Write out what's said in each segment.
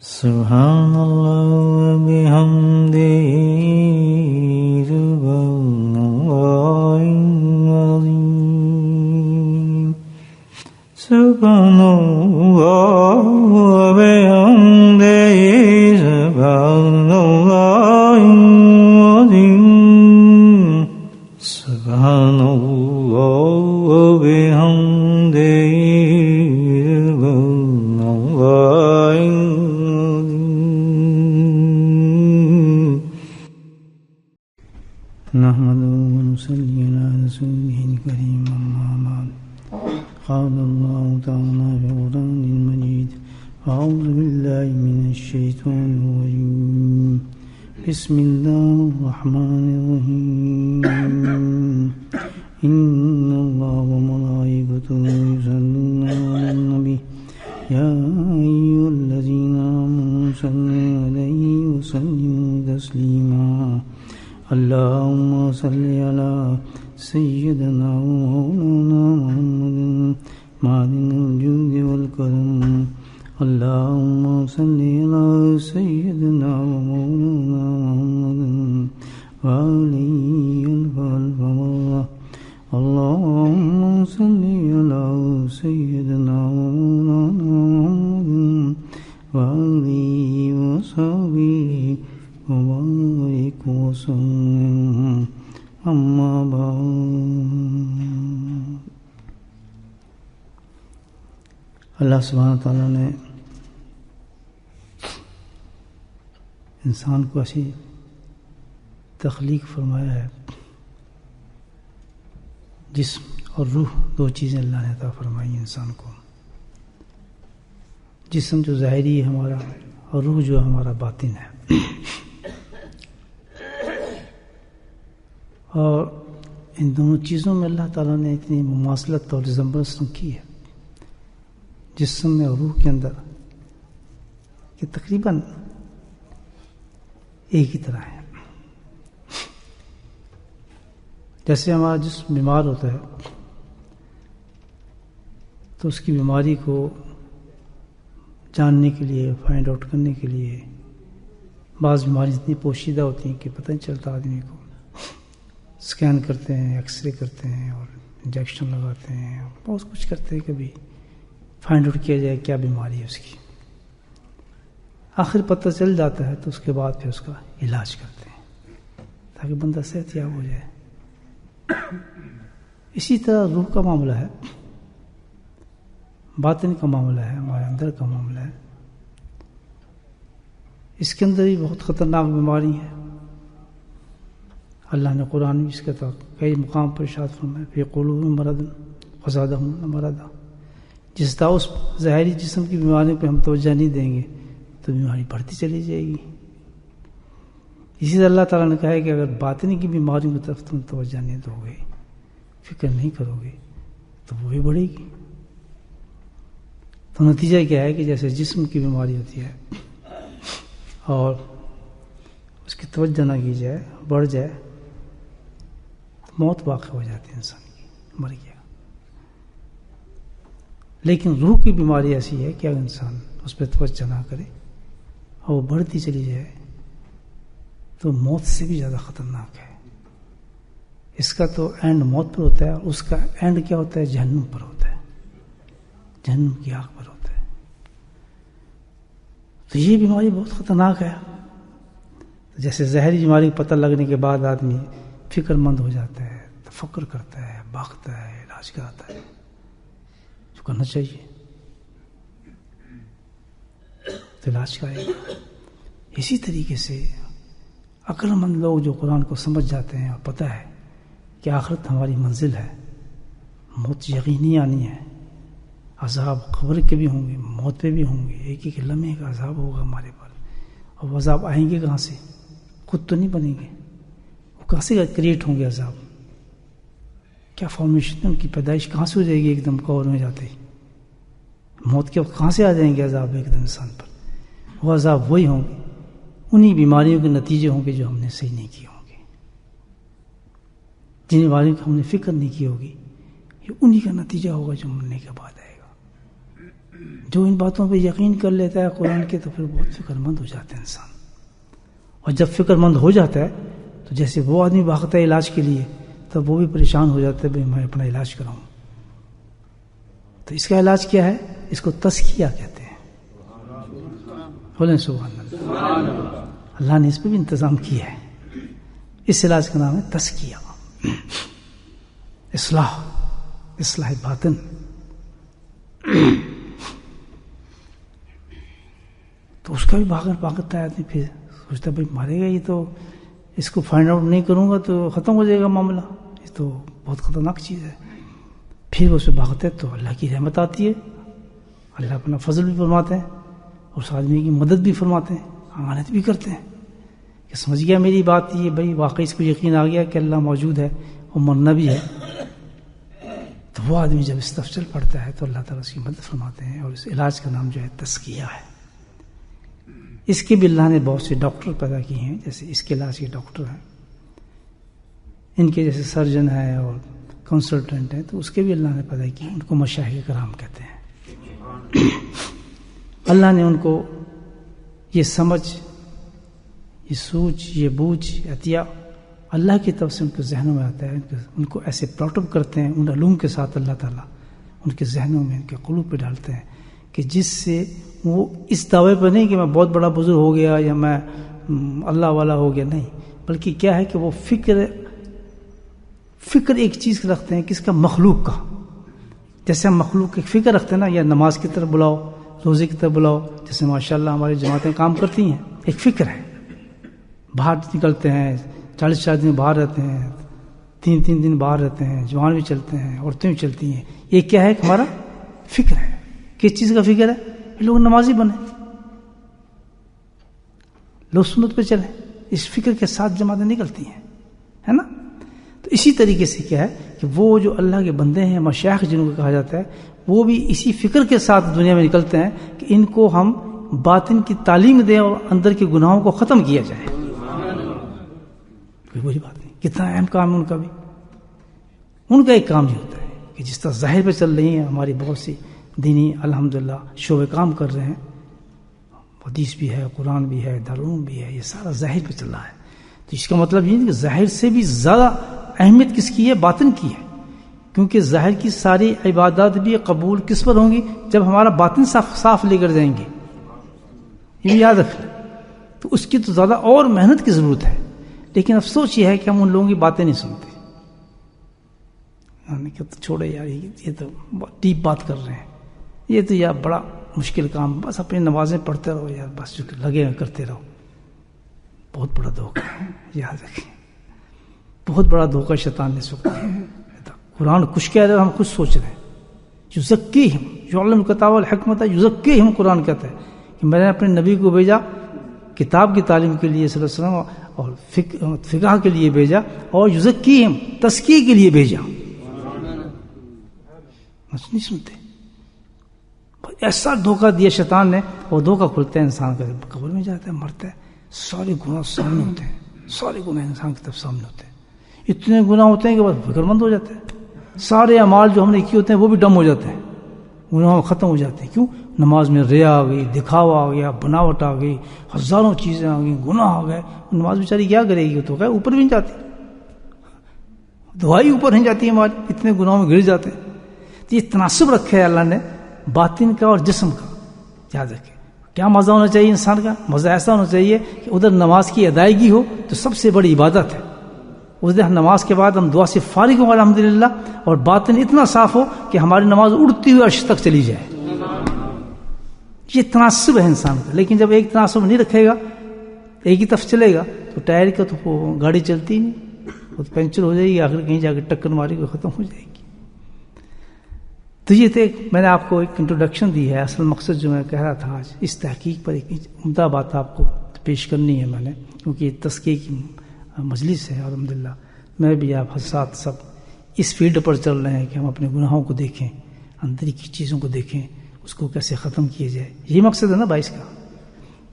Subhanallah bihamdihi subhanallahil azim. Subhanallah bihamdihi subhanallahil azim. Subhanallah bihamdihi نحمده ونصلي على رسوله الكريم أما بعد قال الله تعالى في القرآن المجيد أعوذ بالله من الشيطان الرجيم بسم الله الرحمن الرحيم إن الله وملائكته يصلون على النبي يا أيها الذين آمنوا صلوا عليه وسلموا تسليما اللهم صل على سيدنا ومولانا محمد معدن الجود والكرم اللهم صل على سيدنا ومولانا محمد وعليه الف مرة اللهم صل على سيدنا ومولانا محمد وعليه وصحبه وبارك وسلم اما بعد. اللہ سبحانہ تعالیٰ نے انسان کو ایسی تخلیق فرمایا ہے، جسم اور روح دو چیزیں اللہ نے عطا فرمائی انسان کو. جسم جو ظاہری ہے ہمارا، اور روح جو ہمارا باطن ہے. اور ان دونوں چیزوں میں اللہ تعالیٰ نے اتنی مماثلت اور ریزمبلنس کی ہے جسم میں اور روح کے اندر کہ تقریباً ایک ہی طرح ہے. جیسے ہمارا جسم بیمار ہوتا ہے تو اس کی بیماری کو جاننے کے لیے، فائنڈ آؤٹ کرنے کے لیے بعض بیماری اتنی پوشیدہ ہوتی ہیں کہ پتہ نہیں چلتا آدمی کو. اسکین کرتے ہیں، ایکس رے کرتے ہیں اور انجیکشن لگاتے ہیں، بہت کچھ کرتے ہیں کبھی فائنڈ آؤٹ کیا جائے کیا بیماری ہے اس کی. آخر پتہ چل جاتا ہے تو اس کے بعد پھر اس کا علاج کرتے ہیں تاکہ بندہ صحت یاب ہو جائے. اسی طرح روح کا معاملہ ہے، باطن کا معاملہ ہے، ہمارے اندر کا معاملہ ہے. اس کے اندر بھی بہت خطرناک بیماری ہے. اللہ نے قرآن میں اس کا کئی مقام پر ارشاد فرمایا فی قلوبہم مرض فزادہم مرضا. جس طرح اس ظاہری جسم کی بیماری پہ ہم توجہ نہیں دیں گے تو بیماری بڑھتی چلی جائے گی. اسی طرح اللہ تعالیٰ نے کہا ہے کہ اگر باطنی کی بیماریوں کی طرف تم توجہ نہیں دو گے، فکر نہیں کرو گے تو وہ بھی بڑھے گی. تو نتیجہ کیا ہے کہ جیسے جسم کی بیماری ہوتی ہے اور اس کی توجہ نہ کی جائے، بڑھ جائے، موت واقع ہو جاتی ہے، انسان کی مر گیا. لیکن روح کی بیماری ایسی ہے کہ اگر انسان اس پہ توجہ نہ کرے اور وہ بڑھتی چلی جائے تو موت سے بھی زیادہ خطرناک ہے. اس کا تو اینڈ موت پر ہوتا ہے، اور اس کا اینڈ کیا ہوتا ہے؟ جہنم پر ہوتا ہے، جہنم کی آگ پر ہوتا ہے. تو یہ بیماری بہت خطرناک ہے. جیسے زہری بیماری پتہ لگنے کے بعد آدمی فکر مند ہو جاتا ہے، تفکر کرتا ہے، بھاگتا ہے، علاج کراتا ہے، جو کرنا چاہیے تو علاج کرے گا. اسی طریقے سے عقل مند لوگ جو قرآن کو سمجھ جاتے ہیں اور پتہ ہے کہ آخرت ہماری منزل ہے، موت یقینی آنی ہے، عذاب قبر کے بھی ہوں گے، موت پہ بھی ہوں گے، ایک ایک لمحے کا عذاب ہوگا ہمارے پر. اور وہ عذاب آئیں گے کہاں سے؟ خود تو نہیں بنیں گے، وہ کہاں سے کریٹ ہوں گے عذاب؟ کیا فارمیشن ہے ان کی؟ پیدائش کہاں سے ہو جائے گی ایک دم قبر میں جاتے ہی؟ موت کے وقت کہاں سے آ جائیں گے عذاب ایک دم انسان پر؟ وہ عذاب وہی ہوں گے، انہی بیماریوں کے نتیجے ہوں گے جو ہم نے صحیح نہیں کیے ہوں گے، جن بیماریوں کی ہم نے فکر نہیں کی ہوگی، یہ انہی کا نتیجہ ہوگا جو مرنے کے بعد آئے گا. جو ان باتوں پہ یقین کر لیتا ہے قرآن کے تو پھر بہت فکر مند ہو جاتا ہے انسان. اور جب فکر مند ہو جاتا ہے تو جیسے وہ آدمی بھاگتا ہے علاج کے لیے تب وہ بھی پریشان ہو جاتا ہے بھائی میں اپنا علاج کراؤں. تو اس کا علاج کیا ہے؟ اس کو تزکیہ کہتے ہیں. بولیں سبحان اللہ. اللہ نے اس پہ بھی انتظام کیا ہے. اس علاج کا نام ہے تزکیہ، اصلاح باطن. تو اس کا بھی بھاگتا ہے آدمی، پھر سوچتا بھائی مارے گا یہ تو، اس کو فائنڈ آؤٹ نہیں کروں گا تو ختم ہو جائے گا معاملہ، یہ تو بہت خطرناک چیز ہے. پھر وہ اس پہ بھاگتے ہے تو اللہ کی رحمت آتی ہے، اللہ اپنا فضل بھی فرماتے ہیں اور اس آدمی کی مدد بھی فرماتے ہیں، امانت بھی کرتے ہیں کہ سمجھ گیا میری بات یہ بھائی واقعی اس کو یقین آ گیا کہ اللہ موجود ہے اور مرنا بھی ہے. تو وہ آدمی جب اس طرف چل پڑتا ہے تو اللہ تعالیٰ اس کی مدد فرماتے ہیں. اور اس علاج کا نام جو ہے تزکیہ ہے. اس کے بھی اللہ نے بہت سے ڈاکٹر پیدا کیے ہیں، جیسے اس کے علاج کے ڈاکٹر ہیں، ان کے جیسے سرجن ہیں اور کنسلٹنٹ ہیں، تو اس کے بھی اللہ نے پیدا کیے، ان کو مشائخ کرام کہتے ہیں. اللہ نے ان کو یہ سمجھ، یہ سوچ، یہ بوجھ عطیہ اللہ کی طرف سے ان کے ذہنوں میں آتا ہے. ان کو ایسے پلاٹ اپ کرتے ہیں ان علوم کے ساتھ، اللہ تعالیٰ ان کے ذہنوں میں، ان کے قلوب پہ ڈالتے ہیں کہ جس سے وہ اس دعوے پر نہیں کہ میں بہت بڑا بزرگ ہو گیا یا میں اللہ والا ہو گیا، نہیں، بلکہ کیا ہے کہ وہ فکر ایک چیز رکھتے ہیں، کس کا؟ مخلوق کا. جیسے ہم مخلوق کی فکر رکھتے ہیں نا، یا نماز کی طرف بلاؤ، روزے کی طرف بلاؤ، جیسے ماشاءاللہ ہماری جماعتیں کام کرتی ہیں، ایک فکر ہے. باہر نکلتے ہیں، 40 دن باہر رہتے ہیں، 3 دن باہر رہتے ہیں، جوان بھی چلتے ہیں، عورتیں بھی چلتی ہیں. یہ کیا ہے؟ ہمارا فکر ہے. کس چیز کا فکر ہے؟ لوگ نمازی بنے، لوگ سنت پہ چلیں. اس فکر کے ساتھ جماعتیں نکلتی ہیں، ہے نا. تو اسی طریقے سے کیا ہے کہ وہ جو اللہ کے بندے ہیں، مشائخ جنہوں کو کہا جاتا ہے، وہ بھی اسی فکر کے ساتھ دنیا میں نکلتے ہیں کہ ان کو ہم باطن کی تعلیم دیں اور اندر کے گناہوں کو ختم کیا جائے. کوئی بری بات نہیں. کتنا اہم کام ہے ان کا بھی. ان کا ایک کام یہ ہوتا ہے کہ جس طرح ظاہر پہ چل رہی ہیں ہماری بہت سی دینی الحمدللہ شعبے کام کر رہے ہیں، حدیث بھی ہے، قرآن بھی ہے، دارالعلوم بھی ہے، یہ سارا ظاہر پہ چل رہا ہے. تو اس کا مطلب یہ نہیں کہ ظاہر سے بھی زیادہ اہمیت کس کی ہے؟ باطن کی ہے. کیونکہ ظاہر کی ساری عبادات بھی قبول کس پر ہوں گی؟ جب ہمارا باطن صاف لے کر جائیں گے. یہ بھی یاد رکھنا. تو اس کی تو زیادہ اور محنت کی ضرورت ہے. لیکن افسوس یہ ہے کہ ہم ان لوگوں کی باتیں نہیں سنتے. کہ چھوڑے یار، یہ تو ڈیپ بات کر رہے ہیں، یہ تو یار بڑا مشکل کام، بس اپنی نمازیں پڑھتے رہو یار، بس لگے کرتے رہو. بہت بڑا دھوکہ ہے، یاد رکھیں. بہت بڑا دھوکہ شیطان نے سکھا. قرآن کچھ کہہ رہے ہیں، ہم کچھ سوچ رہے ہیں. یزکیہم، یعلم الکتاب والحکمۃ، یزکیہم قرآن کہتا ہے کہ میں نے اپنے نبی کو بھیجا کتاب کی تعلیم کے لیے صلی اللہ علیہ وسلم اور فقہ کے لیے بھیجا، اور یزکیہم تزکیے کے لیے بھیجا. نہیں سنتے. ایسا دھوکہ دیا شیطان نے، اور دھوکہ کھلتا ہے انسان کا، قبر میں جاتا ہے، مرتا ہے، سارے گناہ سامنے ہوتے ہیں، سارے گناہ انسان کی طرف سامنے ہوتے ہیں. اتنے گناہ ہوتے ہیں کہ بس فکر مند ہو جاتا ہے. سارے اعمال جو ہم نے کیے ہوتے ہیں وہ بھی ڈم ہو جاتے ہیں، گناہ ختم ہو جاتے ہیں. کیوں؟ نماز میں ریا آ گئی، دکھاوا آ گیا، بناوٹ آ گئی، ہزاروں چیزیں آ گئی، گناہ آ گئے. نماز بیچاری کیا کرے گی؟ تو کیا اوپر بھی نہیں جاتی، دعائی اوپر نہیں جاتی ہماری، اتنے گناہوں میں گر جاتے ہیں. تو یہ تناسب رکھا ہے اللہ نے باطن کا اور جسم کا. یاد رکھیں کیا مزہ ہونا چاہیے انسان کا؟ مزہ ایسا ہونا چاہیے کہ ادھر نماز کی ادائیگی ہو تو سب سے بڑی عبادت ہے. اس دن نماز کے بعد ہم دعا سے فارغ ہوں الحمدللہ، اور باطن اتنا صاف ہو کہ ہماری نماز اڑتی ہوئی عرش تک چلی جائے. یہ تناسب ہے انسان کا. لیکن جب ایک تناسب نہیں رکھے گا، ایک ہی طرف چلے گا، تو ٹائر کا تو گاڑی چلتی نہیں، وہ پنچر ہو جائے گی، آخر کہیں جا کے ٹکر ماری کو ختم ہو جائے گی. تو یہ تھے، میں نے آپ کو ایک انٹروڈکشن دی ہے. اصل مقصد جو میں کہہ رہا تھا آج اس تحقیق پر ایک عمدہ بات آپ کو پیش کرنی ہے میں نے، کیونکہ یہ تزکیے کی مجلس ہے. الحمدللہ میں بھی آپ حضرات سب اس فیلڈ پر چل رہے ہیں کہ ہم اپنے گناہوں کو دیکھیں، اندر کی چیزوں کو دیکھیں، اس کو کیسے ختم کیا جائے. یہی مقصد ہے نا 22 کا.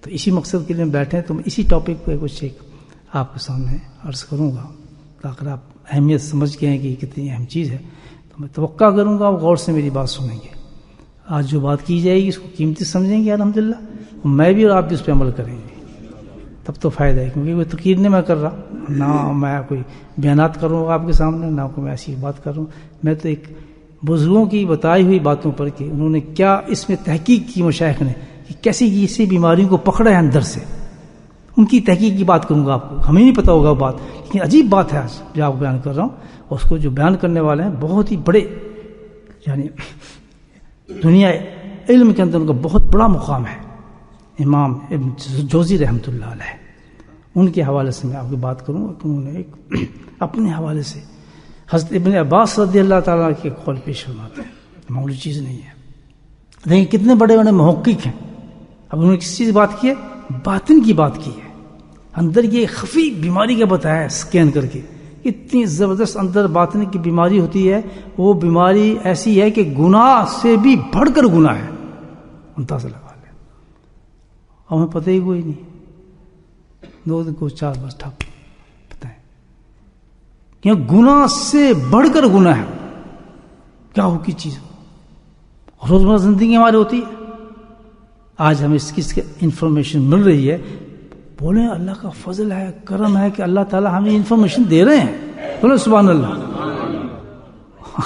تو اسی مقصد کے لیے بیٹھے ہیں. تو میں اسی ٹاپک پہ کچھ ایک آپ کے سامنے عرض کروں گا، تاکہ آپ اہمیت سمجھ کے ہیں کہ یہ کتنی اہم چیز ہے. تو میں توقع کروں گا آپ غور سے میری بات سنیں گے. آج جو بات کی جائے گی اس کو قیمتی سمجھیں گے الحمدللہ، میں بھی اور آپ بھی اس پہ عمل کریں گے، تب تو فائدہ ہے. کیونکہ کوئی تقریر نہیں میں کر رہا، نہ میں کوئی بیانات کر رہا ہوں آپ کے سامنے، نہ کوئی میں ایسی بات کر رہا ہوں. میں تو ایک بزرگوں کی بتائی ہوئی باتوں پر کہ انہوں نے کیا اس میں تحقیق کی مشائخ نے کہ کیسی ایسی بیماریوں کو پکڑا ہے اندر سے، ان کی تحقیق کی بات کروں گا آپ کو. ہمیں نہیں پتہ ہوگا وہ بات، لیکن عجیب بات ہے آج جو آپ کو بیان کر رہا ہوں. اور اس کو جو بیان کرنے والے ہیں بہت ہی بڑے، یعنی دنیا علم کے اندر ان کا بہت بڑا مقام ہے، امام ابن جوزی رحمۃ اللہ علیہ. ان کے حوالے سے میں آپ کی بات کروں کہ انہوں نے ایک اپنے حوالے سے حضرت ابن عباس رضی اللہ تعالیٰ کے قول پیش فرماتے ہیں. معمولی چیز نہیں ہے. دیکھیں کتنے بڑے بڑے محقق ہیں. اب انہوں نے کس چیز بات کی ہے؟ باطن کی بات کی ہے. اندر کی خفی بیماری کا بتایا ہے اسکین کر کے. اتنی زبردست اندر باطن کی بیماری ہوتی ہے، وہ بیماری ایسی ہے کہ گناہ سے بھی بڑھ کر گناہ ہے. اندازہ لگا لیں. اور ہمیں پتہ ہی کوئی نہیں، 2 دن کو 4 بس ٹھپ بتائیں کہ گناہ سے بڑھ کر گناہ ہے. کیا ہو کی چیز روزمرہ زندگی ہماری ہوتی ہے. آج ہمیں اس کی انفارمیشن مل رہی ہے. بولیں اللہ کا فضل ہے، کرم ہے کہ اللہ تعالیٰ ہمیں انفارمیشن دے رہے ہیں. بولیں سبحان اللہ.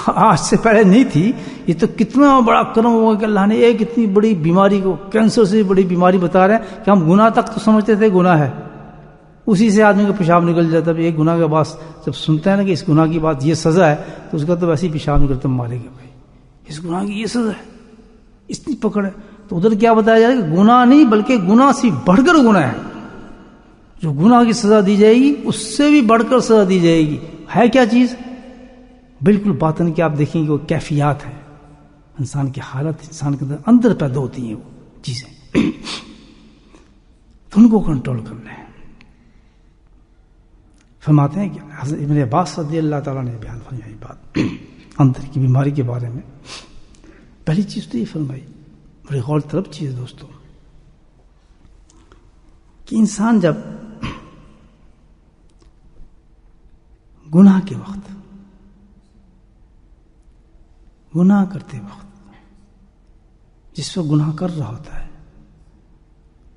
آج سے پہلے نہیں تھی. یہ تو کتنا بڑا کرم ہوا کہ اللہ نے ایک اتنی بڑی بیماری کو، کینسر سے بڑی بیماری بتا رہے ہیں کہ ہم گناہ تک تو سمجھتے تھے گناہ ہے، اسی سے آدمی کا پیشاب نکل جاتا ہے. ایک گناہ کا بات جب سنتا ہے نا کہ اس گناہ کی بات یہ سزا ہے تو اس کا تو ویسے ہی پیشاب نکلتا مارے گا. بھائی اس گناہ کی یہ سزا ہے، اتنی پکڑ ہے. تو ادھر کیا بتایا جائے کہ گناہ نہیں بلکہ گناہ سے بڑھ کر گناہ ہے. جو گناہ کی سزا دی جائے گی اس سے بھی بڑھ کر سزا دی جائے گی. ہے کیا چیز؟ بالکل باطن کی آپ دیکھیں گے وہ کیفیات ہیں، انسان کی حالت، انسان کے اندر پیدا ہوتی ہیں وہ چیزیں. تو ان کو کنٹرول کرنا ہے. فرماتے ہیں کہ حضرت ابن عباس رضی اللہ تعالیٰ نے بیان فرمائی بات اندر کی بیماری کے بارے میں. پہلی چیز تو یہ فرمائی، بڑی غور طلب چیز دوستوں، کہ انسان جب گناہ کے وقت، گناہ کرتے وقت، جس وقت گناہ کر رہا ہوتا ہے،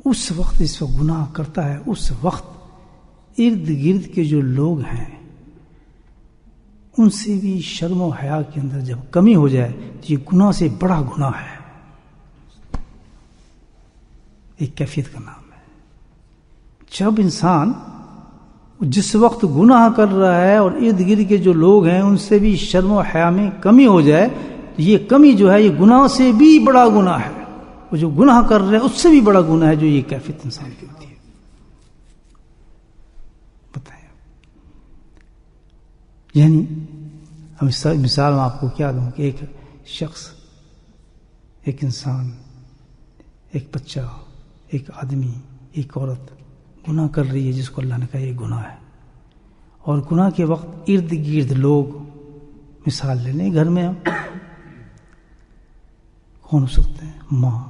اس وقت جس وقت گناہ کرتا ہے اس وقت ارد گرد کے جو لوگ ہیں ان سے بھی شرم و حیا کے اندر جب کمی ہو جائے تو یہ گناہ سے بڑا گناہ ہے. ایک کیفیت کا نام ہے. جب انسان جس وقت گناہ کر رہا ہے اور ارد گرد کے جو لوگ ہیں ان سے بھی شرم و حیا میں کمی ہو جائے تو یہ کمی جو ہے یہ گناہ سے بھی بڑا گناہ ہے. وہ جو گناہ کر رہے ہیں اس سے بھی بڑا گناہ ہے جو یہ کیفیت انسان کی ہوتی ہے. بتائیں یعنی مثال میں آپ کو کیا دوں کہ ایک شخص، ایک انسان، ایک بچہ، ایک آدمی، ایک عورت گناہ کر رہی ہے جس کو اللہ نے کہا یہ گناہ ہے، اور گناہ کے وقت ارد گرد لوگ، مثال لے لیں گھر میں ہم کون ہو سکتے ہیں؟ ماں،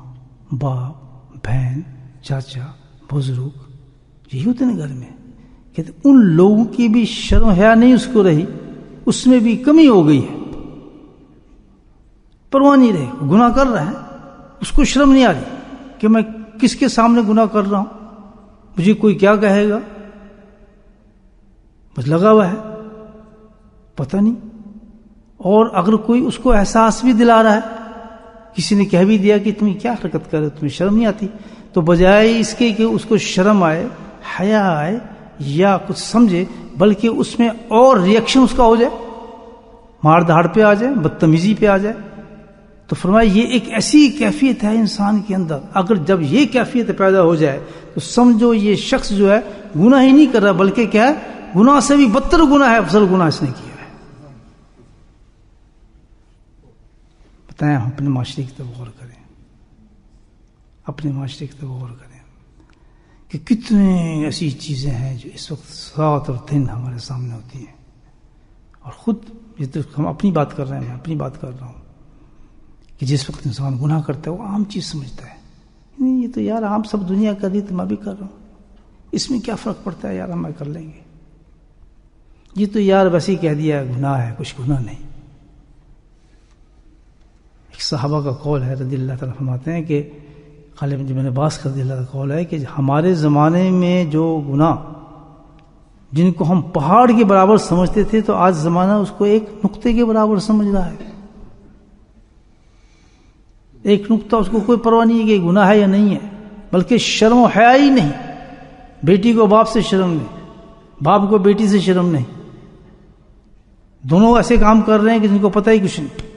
باپ، بہن، چاچا، بزرگ، یہی ہوتے ہیں گھر میں. کہ ان لوگوں کی بھی شرم حیا نہیں اس کو رہی، اس میں بھی کمی ہو گئی ہے. پرواہ نہیں رہے، گناہ کر رہا ہے، اس کو شرم نہیں آ رہی کہ میں کس کے سامنے گناہ کر رہا ہوں، مجھے کوئی کیا کہے گا، بس لگا ہوا ہے پتہ نہیں. اور اگر کوئی اس کو احساس بھی دلا رہا ہے، کسی نے کہہ بھی دیا کہ تمہیں کیا حرکت کر رہے ہو، تمہیں شرم نہیں آتی، تو بجائے اس کے کہ اس کو شرم آئے، حیا آئے یا کچھ سمجھے، بلکہ اس میں اور ریئیکشن اس کا ہو جائے، مار دھاڑ پہ آ جائے، بدتمیزی پہ آ جائے. تو فرمایا یہ ایک ایسی کیفیت ہے انسان کے اندر، اگر جب یہ کیفیت پیدا ہو جائے تو سمجھو یہ شخص جو ہے گناہ ہی نہیں کر رہا بلکہ کیا ہے، گناہ سے بھی بدتر گناہ ہے، افضل گناہ اس نے کیا ہے. بتائیں ہم اپنے معاشرے کی طرف غور کریں، اپنے معاشرے کی طرف غور کریں کہ کتنے ایسی چیزیں ہیں جو اس وقت رات اور دن ہمارے سامنے ہوتی ہیں. اور خود یہ تو ہم اپنی بات کر رہے ہیں، میں اپنی بات کر رہا ہوں کہ جس وقت انسان گناہ کرتا ہے وہ عام چیز سمجھتا ہے، نہیں یہ تو یار عام سب دنیا کر رہی تو میں بھی کر رہا ہوں، اس میں کیا فرق پڑتا ہے یار، ہم کر لیں گے، یہ تو یار ویسے ہی کہہ دیا گناہ ہے، کچھ گناہ نہیں. ایک صحابہ کا قول ہے رضی اللہ تعالیٰ فرماتے ہیں کہ غالب ابن عباس کا رضی اللہ کا قول ہے کہ ہمارے زمانے میں جو گناہ جن کو ہم پہاڑ کے برابر سمجھتے تھے تو آج زمانہ اس کو ایک نقطے کے برابر سمجھ رہا ہے. ایک نقطہ اس کو کوئی پرواہ نہیں ہے کہ گناہ ہے یا نہیں ہے، بلکہ شرم و حیا ہی نہیں. بیٹی کو باپ سے شرم نہیں، باپ کو بیٹی سے شرم نہیں، دونوں ایسے کام کر رہے ہیں کہ جن کو پتہ ہی کچھ نہیں.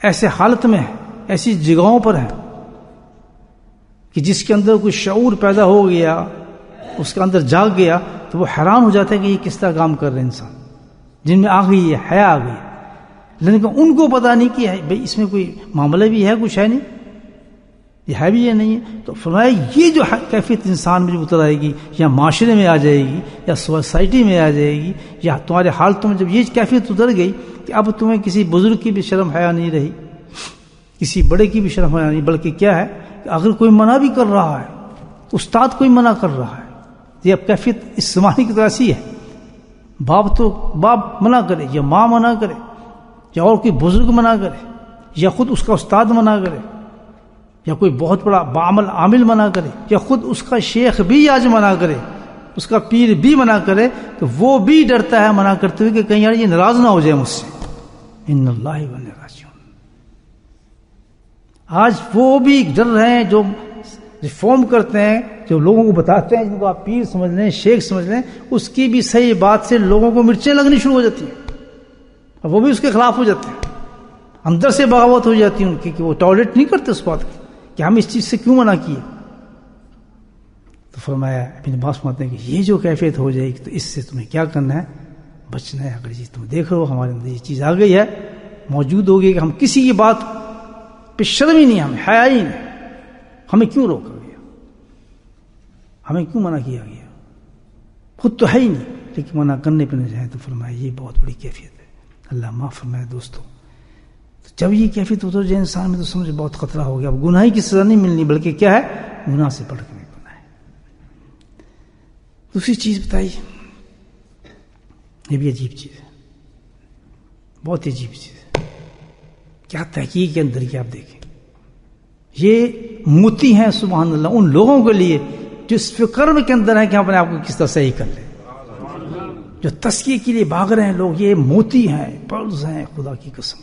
ایسے حالت میں ہے، ایسی جگہوں پر ہے کہ جس کے اندر کوئی شعور پیدا ہو گیا، اس کے اندر جاگ گیا تو وہ حیران ہو جاتا ہے کہ یہ کس طرح کام کر رہے ہیں انسان، جن میں آ گئی ہے حیا آ گئی. لیکن ان کو پتہ نہیں کہ بھئی اس میں کوئی معاملہ بھی ہے، کچھ ہے نہیں، یہ ہے بھی یا نہیں ہے. تو فرمایا یہ جو کیفیت انسان میں جو اتر آئے گی، یا معاشرے میں آ جائے گی، یا سوسائٹی میں آ جائے گی، یا تمہارے حالتوں میں جب یہ کیفیت اتر گئی کہ اب تمہیں کسی بزرگ کی بھی شرم حیا نہیں رہی، کسی بڑے کی بھی شرم حیا نہیں، بلکہ کیا ہے کہ اگر کوئی منع بھی کر رہا ہے، استاد کوئی منع کر رہا ہے، یہ اب کیفیت اس زمانے کی طرح ایسی ہے. باپ منع کرے، یا ماں منع کرے، یا اور کوئی بزرگ منع کرے، یا خود اس کا استاد منع کرے، یا کوئی بہت بڑا بعمل عامل منع کرے، یا خود اس کا شیخ بھی آج منع کرے، اس کا پیر بھی منع کرے، تو وہ بھی ڈرتا ہے منع کرتے ہوئے کہ کہیں یار یہ ناراض نہ ہو جائے مجھ سے. ان اللہ و انا الیہ راجعون. آج وہ بھی ڈر رہے ہیں جو ریفارم کرتے ہیں، جو لوگوں کو بتاتے ہیں، جن کو آپ پیر سمجھ لیں، شیخ سمجھ لیں، اس کی بھی صحیح بات سے لوگوں کو مرچیں لگنی شروع ہو جاتی ہیں، اور وہ بھی اس کے خلاف ہو جاتے ہیں. اندر سے بغاوت ہو جاتی ہے ان کی کہ وہ ٹالریٹ نہیں کرتے اس بات کی کہ ہم اس چیز سے کیوں منع کیے. تو فرمایا ابن عباس فرماتے ہیں کہ یہ جو کیفیت ہو جائے گی تو اس سے تمہیں کیا کرنا ہے، بچنا ہے. اگر چیز تم دیکھ رہے ہو ہمارے اندر یہ چیز آ گئی ہے، موجود ہوگی کہ ہم کسی کی بات پہ شرم ہی نہیں، ہمیں حیا ہی نہیں، ہمیں کیوں روکا گیا، ہمیں کیوں منع کیا گیا، خود تو ہے ہی نہیں لیکن منع کرنے پہ نہ جائیں. تو فرمایا یہ بہت بڑی کیفیت ہے. اللہ معاف فرمائے دوستو. جب یہ کیفیت اتر جائے انسان میں تو سمجھ بہت خطرہ ہو گیا. اب گناہ کی سزا نہیں ملنی، بلکہ کیا ہے، گناہ سے بڑھ کے گناہ ہے. دوسری چیز بتائی، یہ بھی عجیب چیز ہے، بہت عجیب چیز ہے. کیا تحقیق کے اندر کی آپ دیکھیں، یہ موتی ہیں سبحان اللہ ان لوگوں کے لیے جو اس فکر کے اندر ہیں کہ ہم اپنے آپ کو کس طرح صحیح کر لیں، جو تزکیے کے لیے بھاگ رہے ہیں لوگ. یہ موتی ہیں، پرز ہیں، خدا کی قسم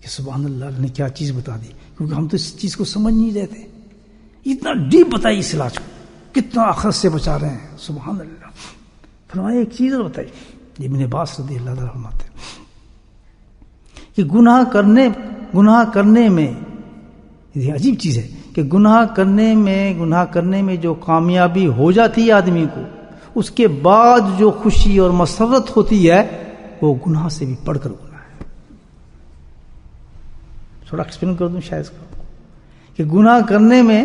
کہ سبحان اللہ نے کیا چیز بتا دی، کیونکہ ہم تو اس چیز کو سمجھ نہیں رہتے. اتنا ڈیپ بتائی اس علاج کو، کتنا آخرت سے بچا رہے ہیں سبحان اللہ. فرمایا ایک چیز اور بتائی، ابن عباس رضی اللہ عنہ فرماتے ہیں کہ گناہ کرنے میں یہ عجیب چیز ہے کہ گناہ کرنے میں جو کامیابی ہو جاتی ہے آدمی کو، اس کے بعد جو خوشی اور مسرت ہوتی ہے وہ گناہ سے بھی بڑھ کر گناہ ہے. تھوڑا ایکسپلین کر دوں شاید اس کو کہ گناہ کرنے میں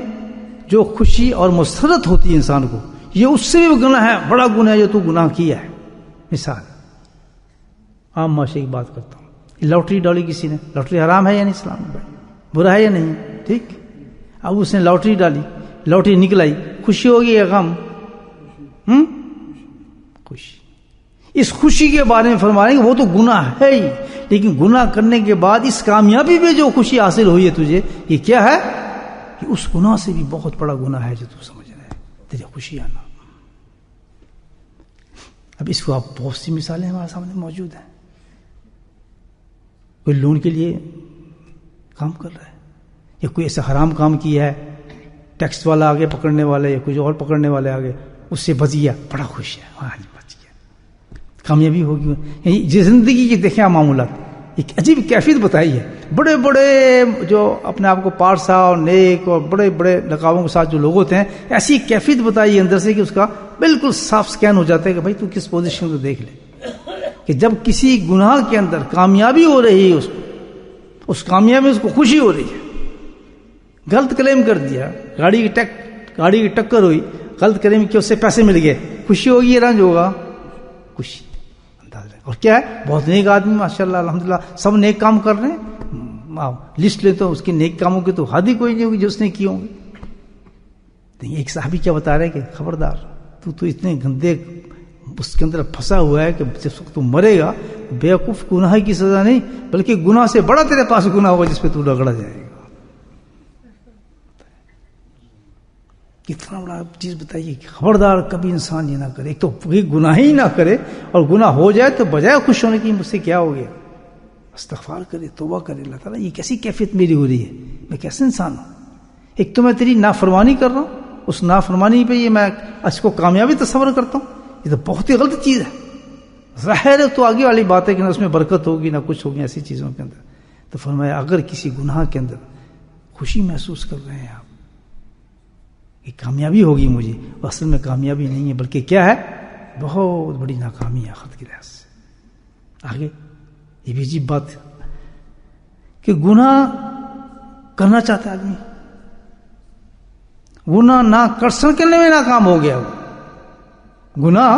جو خوشی اور مسرت ہوتی ہے انسان کو، یہ اس سے بھی گناہ ہے، بڑا گناہ ہے جو تو گناہ کیا ہے. مثال عام معاشرے کی بات کرتا ہوں، لاٹری ڈالی کسی نے، لاٹری حرام ہے یا نہیں اسلام میں، برا ہے یا نہیں، ٹھیک. اب اس نے لاٹری ڈالی، لاٹری نکل آئی، خوشی ہوگی یا غم؟ خوشی. اس خوشی کے بارے میں فرما رہے ہیں کہ وہ تو گناہ ہے ہی، لیکن گناہ کرنے کے بعد اس کامیابی میں جو خوشی حاصل ہوئی ہے تجھے، یہ کیا ہے کہ اس گناہ سے بھی بہت بڑا گناہ ہے جو تو سمجھ رہے ہیں تیری خوشی آنا. اب اس کو آپ بہت سی مثالیں ہمارے سامنے موجود ہیں. کوئی لون کے لیے کام کر رہا ہے، یا کوئی ایسا حرام کام کیا ہے، ٹیکس والا آگے پکڑنے والے یا کچھ اور پکڑنے والے آگے، اس سے بچ گیا، بڑا خوش ہے، ہاں جی بچ گیا، کامیابی ہوگی. یہ زندگی کی دیکھیں معاملات، ایک عجیب کیفیت بتائی ہے. بڑے بڑے جو اپنے آپ کو پارسا اور نیک اور بڑے بڑے لقابوں کے ساتھ جو لوگ ہوتے ہیں، ایسی کیفیت بتائی ہے اندر سے کہ اس کا بالکل صاف سکین ہو جاتا ہے کہ بھائی تو کس پوزیشن کو دیکھ لے. کہ جب کسی گناہ کے اندر کامیابی ہو رہی ہے، اس کامیابی میں اس کو خوشی ہو رہی ہے. غلط کلیم کر دیا، گاڑی کی ٹکر ہوئی، غلط کلیم کہ اس سے پیسے مل گئے، خوشی ہوگی یا رنج ہوگا؟ خوشی. اور کیا ہے، بہت نیک آدمی ماشاءاللہ الحمدللہ، سب نیک کام کر رہے ہیں، لسٹ لے تو اس کے نیک کاموں کی تو حد ہی کوئی نہیں ہوگی جو اس نے کیے ہوں گے. ایک صحابی کیا بتا رہے کہ خبردار تو اتنے گندے اس کے اندر پھنسا ہوا ہے کہ جب تو مرے گا بیوقوف گناہ کی سزا نہیں بلکہ گناہ سے بڑا تیرے پاس گناہ ہوگا جس پہ تو رگڑا جائے گا. کتنا بڑا چیز بتائیے. خبردار کبھی انسان یہ نہ کرے. ایک تو گناہ ہی نہ کرے اور گناہ ہو جائے تو بجائے خوش ہونے کی مجھ سے کیا ہو گیا استغفار کرے, توبہ کرے. اللہ تعالیٰ یہ کیسی کیفیت میری ہو رہی ہے, میں کیسے انسان ہوں. ایک تو میں تیری نافرمانی کر رہا ہوں, اس نافرمانی پہ یہ میں اس کو کامیابی تصور کرتا ہوں. یہ تو بہت ہی غلط چیز ہے. ظاہر ہے تو آگے والی بات ہے کہ نہ اس میں برکت ہوگی نہ کچھ ہوگی ایسی چیزوں کے اندر. تو فرمایا اگر کسی گناہ کے اندر خوشی محسوس کر رہے ہیں آپ کہ کامیابی ہوگی مجھے, اصل میں کامیابی نہیں ہے بلکہ کیا ہے, بہت بڑی ناکامی ہے آخرت کے لحاظ سے. آگے یہ بھی عجیب بات ہے کہ گناہ کرنا چاہتا ہے آدمی, گناہ نہ کر سکنے میں ناکام ہو گیا. وہ گناہ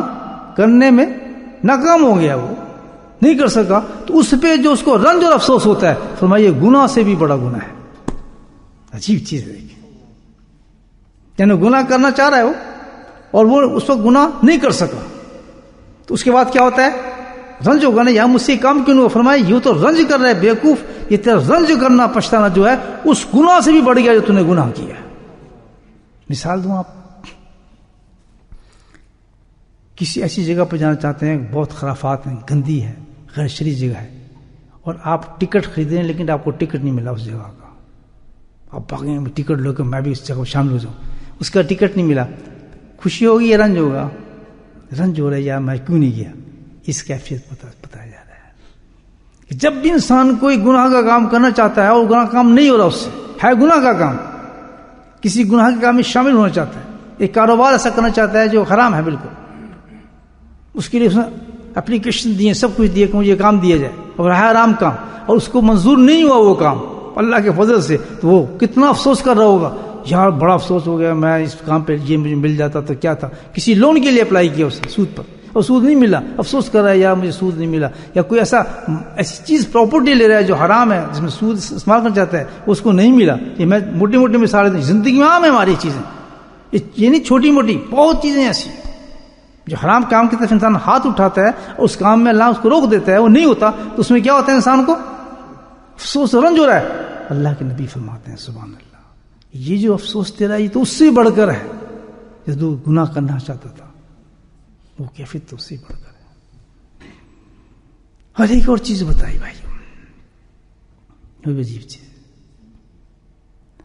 کرنے میں ناکام ہو گیا, وہ نہیں کر سکا, تو اس پہ جو اس کو رنج اور افسوس ہوتا ہے, فرمائیے گناہ سے بھی بڑا گناہ ہے. عجیب چیز ہے. یعنی گناہ کرنا چاہ رہا ہے وہ اور وہ اس وقت گناہ نہیں کر سکا, تو اس کے بعد کیا ہوتا ہے, رنج ہوگا نا, یہاں مجھ سے کام کیوں نہیں ہوا. فرمایا یوں تو رنج کر رہا ہے بیوقوف, یہ تیرا رنج کرنا پچھتانا جو ہے اس گناہ سے بھی بڑھ گیا جو تو نے گناہ کیا ہے. مثال دوں, آپ کسی ایسی جگہ پہ جانا چاہتے ہیں, بہت خرافات ہیں, گندی ہے, غیر شرعی جگہ ہے, اور آپ ٹکٹ خریدیں ہیں لیکن آپ کو ٹکٹ نہیں ملا اس جگہ کا. آپ بھاگیں ٹکٹ لو کہ میں بھی اس جگہ شامل ہو جاؤں, اس کا ٹکٹ نہیں ملا. خوشی ہوگی یا رنج ہوگا؟ رنج ہو رہا ہے, یا میں کیوں نہیں گیا. اس کیفیت بتایا جا رہا ہے کہ جب بھی انسان کوئی گناہ کا کام کرنا چاہتا ہے اور گناہ کا کام نہیں ہو رہا, اس سے ہے گناہ کا کام, کسی گناہ کے کام میں شامل ہونا چاہتا ہے, ایک کاروبار ایسا کرنا چاہتا ہے جو حرام ہے بالکل, اس کے لیے اس نے اپلیکیشن دیے, سب کچھ دیے کہ مجھے کام دیا جائے, اور ہے حرام کام, اور اس کو منظور نہیں ہوا وہ کام اللہ کے فضل سے, تو وہ کتنا افسوس کر رہا ہوگا, یار بڑا افسوس ہو گیا, میں اس کام پہ یہ مجھے مل جاتا تو کیا تھا. کسی لون کے لیے اپلائی کیا اس نے سود پر, اور سود نہیں ملا, افسوس کر رہا ہے یار مجھے سود نہیں ملا. یا کوئی ایسی چیز پراپرٹی لے رہا ہے جو حرام ہے, جس میں سود استعمال کرنا چاہتا ہے, اس کو نہیں ملا. یہ میں موٹی موٹی مثالیں دیں, زندگی میں عام ہے ہماری چیزیں, یہ نہیں چھوٹی موٹی, بہت چیزیں ایسی جو حرام کام کی طرف انسان ہاتھ اٹھاتا ہے اور اس کام میں اللہ اس کو روک دیتا ہے, وہ نہیں ہوتا, تو اس میں کیا ہوتا ہے, انسان کو افسوس رنج ہو رہا ہے. اللہ کے نبی فرماتے ہیں سبحان اللہ, یہ جو افسوس تیرا یہ تو اس سے بڑھ کر ہے جو تو گناہ کرنا چاہتا تھا, وہ کیفیت تو اس سے بڑھ کر ہے. اور ایک اور چیز بتائی بھائی, وہ بھی عجیب چیز,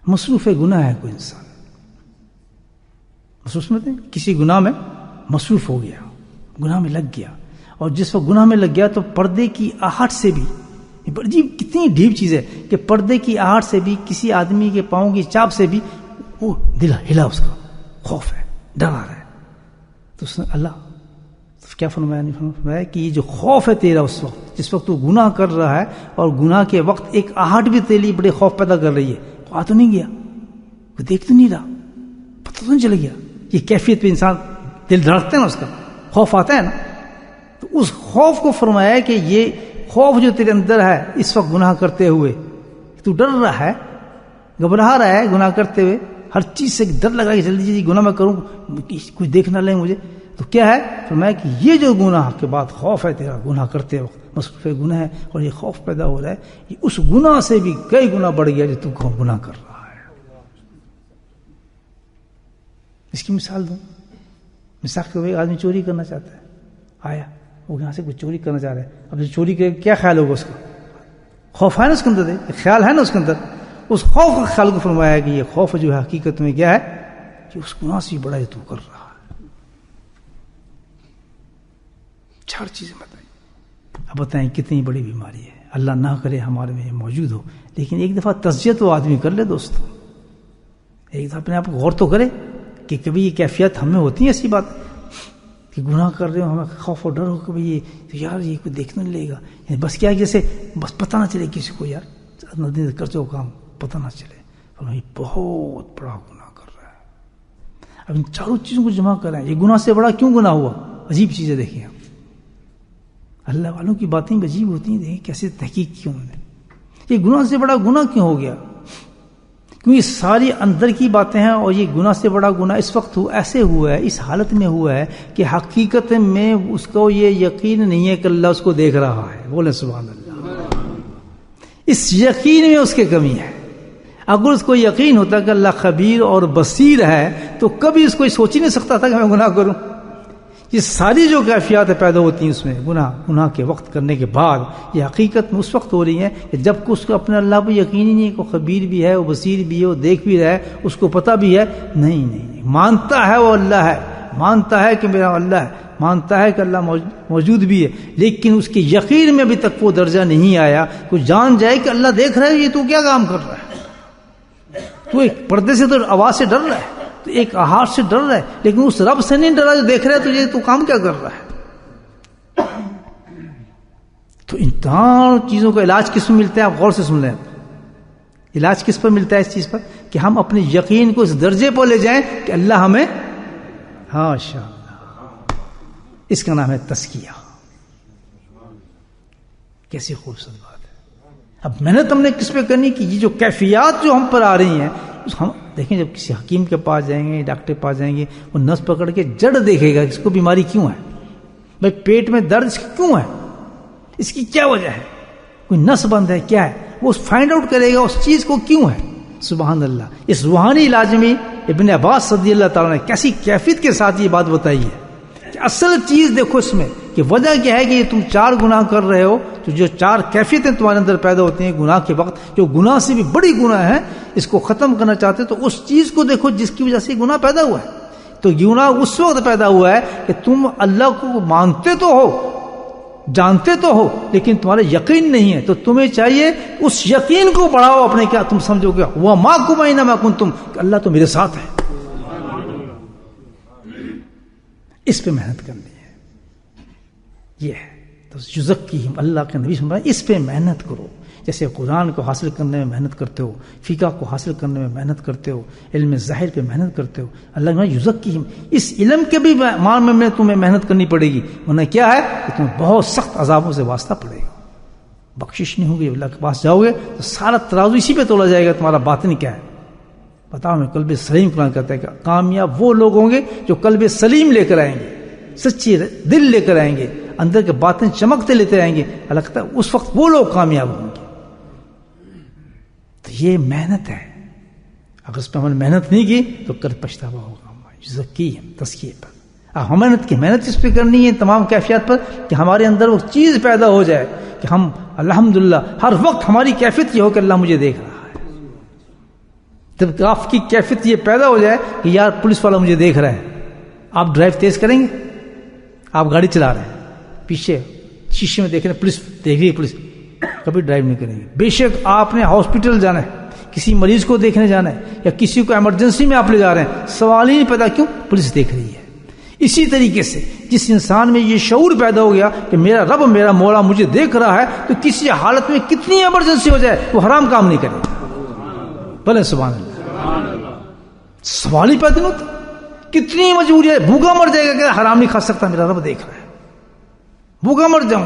مصروف گناہ ہے کوئی انسان, مصروف میں کسی گناہ میں مصروف ہو گیا, گناہ میں لگ گیا, اور جس وقت گناہ میں لگ گیا تو پردے کی آہٹ سے بھی, بڑی کتنی ڈھیپ چیز ہے کہ پردے کی آہٹ سے بھی, کسی آدمی کے پاؤں کی چاپ سے بھی وہ دل ہلا, اس کا خوف ہے, ڈر آ رہا ہے. تو اس نے اللہ کیا فرمایا کہ یہ جو خوف ہے تیرا اس وقت جس وقت تو گناہ کر رہا ہے, اور گناہ کے وقت ایک آہٹ بھی تیری بڑے خوف پیدا کر رہی ہے, وہ آ تو نہیں گیا, وہ دیکھ تو نہیں رہا, پتہ تو نہیں چل گیا. یہ کیفیت پہ انسان دل دھڑکتا ہے نا, اس کا خوف آتا ہے نا, تو اس خوف کو فرمایا کہ یہ خوف جو تیرے اندر ہے اس وقت گناہ کرتے ہوئے, تو ڈر رہا ہے, گھبرا رہا ہے گناہ کرتے ہوئے, ہر چیز سے ڈر لگا کہ جلدی جلدی گناہ میں کروں, کوئی دیکھ نہ لے مجھے, تو کیا ہے فرمایا کہ یہ جو گناہ کے بعد خوف ہے تیرا گناہ کرتے وقت, مصروف گناہ ہے, اور یہ خوف پیدا ہو رہا ہے, یہ اس گناہ سے بھی کئی گنا بڑھ گیا جو تو گناہ کر رہا ہے. اس کی مثال دوں, مثال کہ آدمی چوری کرنا چاہتا ہے, آیا وہ یہاں سے کچھ چوری کرنا چاہ رہا ہے, اب چوری کے کیا خیال ہوگا اس کا, خوف ہے نا اس کے اندر, خیال ہے نا اس کے اندر, اس خوف کا خیال کو فرمایا ہے کہ یہ خوف جو ہے حقیقت میں کیا ہے کہ اس گناہ سے بڑا تو کر رہا ہے. چار چیزیں بتائیں, اب بتائیں کتنی بڑی بیماری ہے, اللہ نہ کرے ہمارے میں موجود ہو, لیکن ایک دفعہ تزکیہ تو آدمی کر لے دوستو, ایک دفعہ اپنے آپ کو غور تو کرے کہ کبھی یہ کیفیت ہم میں ہوتی ہے ایسی بات کہ گناہ کر رہے ہو, ہمیں خوف اور ڈر ہو کہ بھئی یہ یار یہ کوئی دیکھنے نہیں لے گا, یعنی بس کیا جیسے بس پتہ نہ چلے کسی کو, یار ندی کر جو کام پتہ نہ چلے, پر یہ بہت بڑا گناہ کر رہا ہے. اب ان چاروں چیزوں کو جمع کر رہے ہیں, یہ گناہ سے بڑا کیوں گناہ ہوا, عجیب چیزیں دیکھیں آپ, اللہ والوں کی باتیں عجیب ہوتی ہیں, دیکھیں کیسے تحقیق کی انہوں نے, یہ گناہ سے بڑا گناہ کیوں ہو گیا, کیونکہ ساری اندر کی باتیں ہیں، اور یہ گناہ سے بڑا گناہ اس وقت ایسے ہوا ہے، اس حالت میں ہوا ہے کہ حقیقت میں اس کو یہ یقین نہیں ہے کہ اللہ اس کو دیکھ رہا ہے. بولے سبحان اللہ. اس یقین میں اس کی کمی ہے. اگر اس کو یقین ہوتا کہ اللہ خبیر اور بصیر ہے تو کبھی اس کو یہ سوچ ہی نہیں سکتا تھا کہ میں گناہ کروں. یہ ساری جو کیفیات پیدا ہوتی ہیں اس میں گناہ کے وقت کرنے کے بعد، یہ حقیقت میں اس وقت ہو رہی ہیں کہ جب کہ اس کو اپنے اللہ پہ یقین ہی نہیں کہ وہ خبیر بھی ہے، وہ بصیر بھی ہے، وہ دیکھ بھی رہا ہے، اس کو پتہ بھی ہے. نہیں مانتا ہے وہ اللہ ہے، مانتا ہے کہ میرا اللہ ہے، مانتا ہے کہ اللہ موجود بھی ہے، لیکن اس کے یقین میں ابھی تک وہ درجہ نہیں آیا کہ جان جائے کہ اللہ دیکھ رہا ہے. یہ تو کیا کام کر رہا ہے؟ تو ایک پردے سے تو آواز سے ڈر رہا ہے، تو ایک آہار سے ڈر رہا ہے، لیکن اس رب سے نہیں ڈرا جو دیکھ رہا ہے تجھے. تو کام کیا کر رہا ہے؟ تو ان تمام چیزوں کا علاج کس میں ملتا ہے؟ آپ غور سے سن لیں. علاج کس پر ملتا ہے اس چیز پر؟ کہ ہم اپنے یقین کو اس درجے پر لے جائیں کہ اللہ ہمیں، ماشاء اللہ، اس کا نام ہے تزکیہ. کیسی خوبصورت بات ہے. اب محنت ہم نے کس پہ کرنی کہ یہ جو کیفیات جو ہم پر آ رہی ہیں، ہم دیکھیں جب کسی حکیم کے پاس جائیں گے، ڈاکٹر کے پاس جائیں گے، وہ نس پکڑ کے جڑ دیکھے گا اس کو بیماری کیوں ہے، بھائی پیٹ میں درد اس کی کیوں ہے، اس کی کیا وجہ ہے، کوئی نس بند ہے کیا ہے، وہ فائنڈ آؤٹ کرے گا اس چیز کو کیوں ہے. سبحان اللہ. اس روحانی علاج میں ابن عباس رضی اللہ تعالیٰ نے کیسی کیفیت کے ساتھ یہ بات بتائی ہے کہ اصل چیز دیکھو اس میں کہ وجہ کیا ہے کہ تم 4 گناہ کر رہے ہو، تو جو 4 کیفیتیں تمہارے اندر پیدا ہوتی ہیں گناہ کے وقت، جو گناہ سے بھی بڑی گناہ ہے، اس کو ختم کرنا چاہتے تو اس چیز کو دیکھو جس کی وجہ سے گناہ پیدا ہوا ہے. تو گناہ اس وقت پیدا ہوا ہے کہ تم اللہ کو مانتے تو ہو، جانتے تو ہو، لیکن تمہارا یقین نہیں ہے. تو تمہیں چاہیے اس یقین کو بڑھاؤ اپنے. کیا تم سمجھو گے وَمَا أَيْنَمَا كُنْتُمْ کہ اللہ تو میرے ساتھ ہے. اس پہ محنت کرنی ہے. یہ ہے تو یزکیہم، اللہ کے نبی فرمایا اس پہ محنت کرو. جیسے قرآن کو حاصل کرنے میں محنت کرتے ہو، فقہ کو حاصل کرنے میں محنت کرتے ہو، علم ظاہر پہ محنت کرتے ہو، اللہ نے یزکیہم، اس علم کے بھی مان میں تمہیں محنت کرنی پڑے گی، ورنہ کیا ہے کہ تمہیں بہت سخت عذابوں سے واسطہ پڑے گا، بخشش نہیں ہوگی. اللہ کے پاس جاؤ گے تو سارا ترازو اسی پہ تولا جائے گا تمہارا باطن کیا ہے. بتاؤ میں قلب سلیم قرآن کہتا ہے کہ کامیاب وہ لوگ ہوں گے جو قلب سلیم لے کر آئیں گے، سچی دل لے کر آئیں گے، اندر کے باطن چمکتے لیتے آئیں گے. اللہ کہتا ہے اس وقت وہ لوگ کامیاب ہوں گے. تو یہ محنت ہے. اگر اس پہ ہم نے محنت نہیں کی تو کل پچھتاوا ہوگا. تزکیے پر ہم محنت اس پہ کرنی ہے تمام کیفیات پر کہ ہمارے اندر وہ چیز پیدا ہو جائے کہ ہم الحمدللہ ہر وقت ہماری کیفیت یہ ہو کہ اللہ مجھے دیکھ رہا ہے. جب آپ کی کیفیت یہ پیدا ہو جائے کہ یار پولیس والا مجھے دیکھ رہا ہے، آپ ڈرائیو تیز کریں گے؟ آپ گاڑی چلا رہے ہیں، پیچھے شیشے میں دیکھ رہے ہیں پولیس دیکھ رہی ہے، پولیس کبھی ڈرائیو نہیں کریں گے. بے شک آپ نے ہاسپٹل جانا ہے، کسی مریض کو دیکھنے جانا ہے، یا کسی کو ایمرجنسی میں آپ لے جا رہے ہیں، سوال ہی نہیں پیدا کیوں؟ پولیس دیکھ رہی ہے. اسی طریقے سے جس انسان میں یہ شعور پیدا ہو گیا کہ میرا رب میرا مولا مجھے دیکھ رہا ہے، تو کسی حالت میں کتنی ایمرجنسی ہو جائے وہ حرام کام نہیں کرے. بھلے سبحان اللہ، سوال ہی پیدا نہیں ہوتا. کتنی مجبوری ہے، بھوکا مر جائے گا کہ حرام نہیں کھا سکتا، میرا رب دیکھ رہا ہے، بھوکا مر جاؤں.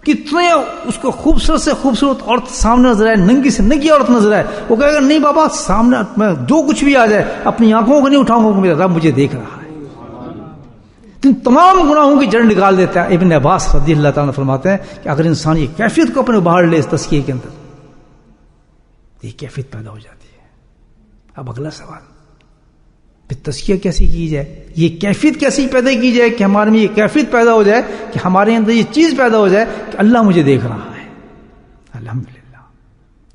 کتنے اس کو خوبصورت سے خوبصورت عورت سامنے نظر آئے، ننگی سے ننگی عورت نظر آئے، وہ کہے گا نہیں بابا سامنے میں جو کچھ بھی آ جائے اپنی آنکھوں کو نہیں اٹھاؤں گا، میرا رب مجھے دیکھ رہا ہے. تمام گناہوں کی جڑ نکال دیتا ہے. ابن عباس رضی اللہ تعالیٰ فرماتے ہیں کہ اگر انسان یہ کیفیت کو اپنے باہر لے اس تزکیے کے اندر، یہ کیفیت پیدا ہو جاتی ہے. اب اگلا سوال، پھر تزکیہ کیسی کی جائے، یہ کیفیت کیسی پیدا کی جائے کہ ہمارے میں یہ کیفیت پیدا ہو جائے کہ ہمارے اندر یہ چیز پیدا ہو جائے کہ اللہ مجھے دیکھ رہا ہے. الحمدللہ.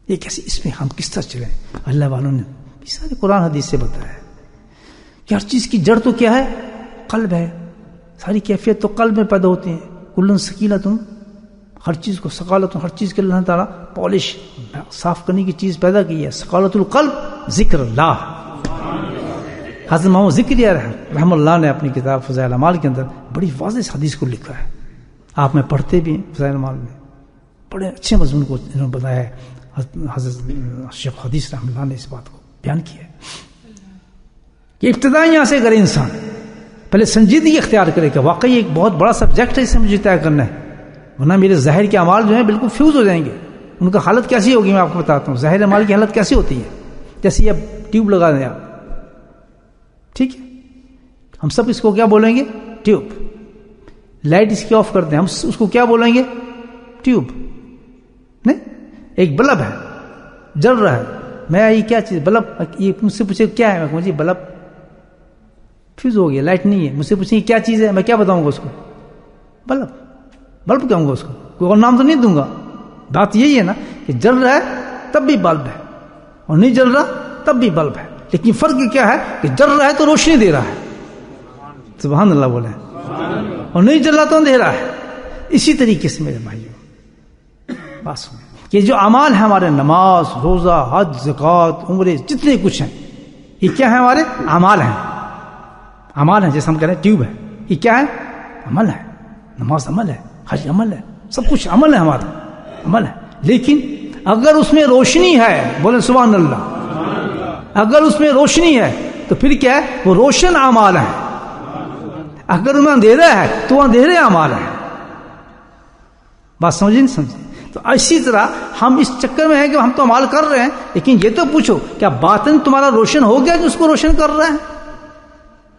یہ کیسی، اس میں ہم کس طرح چلیں؟ اللہ والوں نے سارے قرآن حدیث سے بتایا ہے کہ ہر چیز کی جڑ تو کیا ہے؟ قلب ہے. ساری کیفیت تو قلب میں پیدا ہوتی ہیں. کلن سکیلتن، ہر چیز کو سقالت، ہر چیز کے اللہ تعالیٰ پالش صاف کرنے کی چیز پیدا کی ہے. سقالت القلب ذکر اللہ. حضرت محمد ذکری رحمہ اللہ نے اپنی کتاب فضائل اعمال کے اندر بڑی واضح حدیث کو لکھا ہے. آپ میں پڑھتے بھی ہیں فضائل اعمال میں، بڑے اچھے مضمون کو انہوں نے بتایا ہے. حضرت شیخ حدیث رحمہ اللہ نے اس بات کو بیان کیا ہے کہ ابتدا یہاں سے کرے انسان، پہلے سنجیدگی اختیار کرے کہ واقعی ایک بہت بڑا سبجیکٹ ہے، اسے مجھے طے کرنا ہے، ورنہ میرے ظاہر کے اعمال جو ہیں بالکل فیوز ہو جائیں گے. ان کا حالت کیسی ہوگی میں آپ کو بتاتا ہوں. ظاہر اعمال کی حالت کیسی ہوتی ہے جیسے اب ٹیوب لگا دیں آپ، ٹھیک ہے، ہم سب اس کو کیا بولیں گے؟ ٹیوب. لائٹ اس کی آف کرتے ہیں، ہم اس کو کیا بولیں گے؟ ٹیوب. نہیں، ایک بلب ہے جل رہا ہے، میں یہ کیا چیز بلب، یہ مجھ سے پوچھے کیا ہے، میں کہوں جی بلب فیوز ہو گیا، لائٹ نہیں ہے. مجھ سے پوچھیں کیا چیز ہے، میں کیا بتاؤں گا اس کو؟ بلب. بلب کہوں گا اس کو، کوئی اور نام تو نہیں دوں گا. بات یہی ہے نا کہ جل رہا ہے تب بھی بلب ہے، اور نہیں جل رہا تب بھی بلب ہے. لیکن فرق کیا ہے کہ جل رہا ہے تو روشنی دے رہا ہے، سبحان اللہ بولے، اور نہیں جل رہا تو اندھیرا ہے. اسی طریقے سے میرے بھائیوں بات سنیں کہ جو اعمال ہیں ہمارے، نماز، روزہ، حج، زکوٰۃ، عمرے، جتنے کچھ ہیں، یہ کیا ہے؟ ہمارے اعمال ہیں. اعمال ہیں، جیسے ہم کہہ رہے ہیں ٹیوب ہے، یہ کیا ہے؟ عمل ہے. نماز عمل ہے، حج عمل ہے، سب کچھ عمل ہے، ہمارا عمل ہے. لیکن اگر اس میں روشنی ہے، بولیں سبحان اللہ، اگر اس میں روشنی ہے تو پھر کیا ہے؟ وہ روشن اعمال ہیں. اگر ان میں اندھیرا ہے تو وہ اندھیرے اعمال ہیں. بات سمجھیں نہیں سمجھیں؟ تو اسی طرح ہم اس چکر میں ہیں کہ ہم تو عمال کر رہے ہیں، لیکن یہ تو پوچھو کیا باطن تمہارا روشن ہو گیا جو اس کو روشن کر رہا ہے؟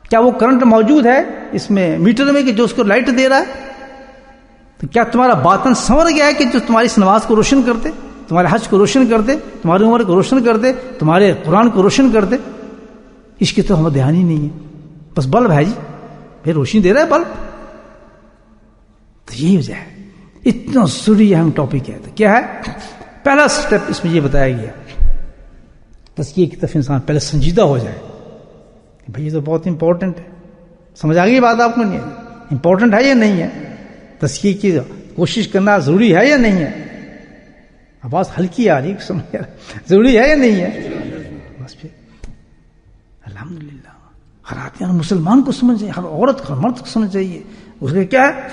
کیا وہ کرنٹ موجود ہے اس میں میٹر میں کہ جو اس کو لائٹ دے رہا ہے؟ تو کیا تمہارا باطن سنور گیا ہے کہ جو تمہاری اس نماز کو روشن کرتے، تمہارے حج کو روشن کرتے، تمہاری عمر کو روشن کرتے، تمہارے قرآن کو روشن کرتے؟ اس کی تو ہمیں دھیان ہی نہیں ہے. بس بلب ہے جی، بھائی روشنی دے رہا ہے بلب. تو یہی وجہ ہے، اتنا ضروری اہم ٹاپک ہے. تو کیا ہے؟ پہلا سٹیپ اس میں یہ بتایا گیا، تزکیے کی طرف انسان پہلے سنجیدہ ہو جائے. بھائی یہ تو بہت امپورٹنٹ ہے. سمجھ آ گئی بات آپ کو؟ نہیں امپورٹنٹ ہے یا نہیں ہے؟ تزکیے کی کوشش کرنا ضروری ہے یا نہیں ہے؟ آواز ہلکی آ رہی، سمجھ ضروری ہے یا نہیں ہے؟ بس پھر الحمدللہ ہر آدمی، ہر مسلمان کو سمجھ چاہیے، ہر عورت ہر مرد کو سمجھ چاہیے. اس کا کیا ہے؟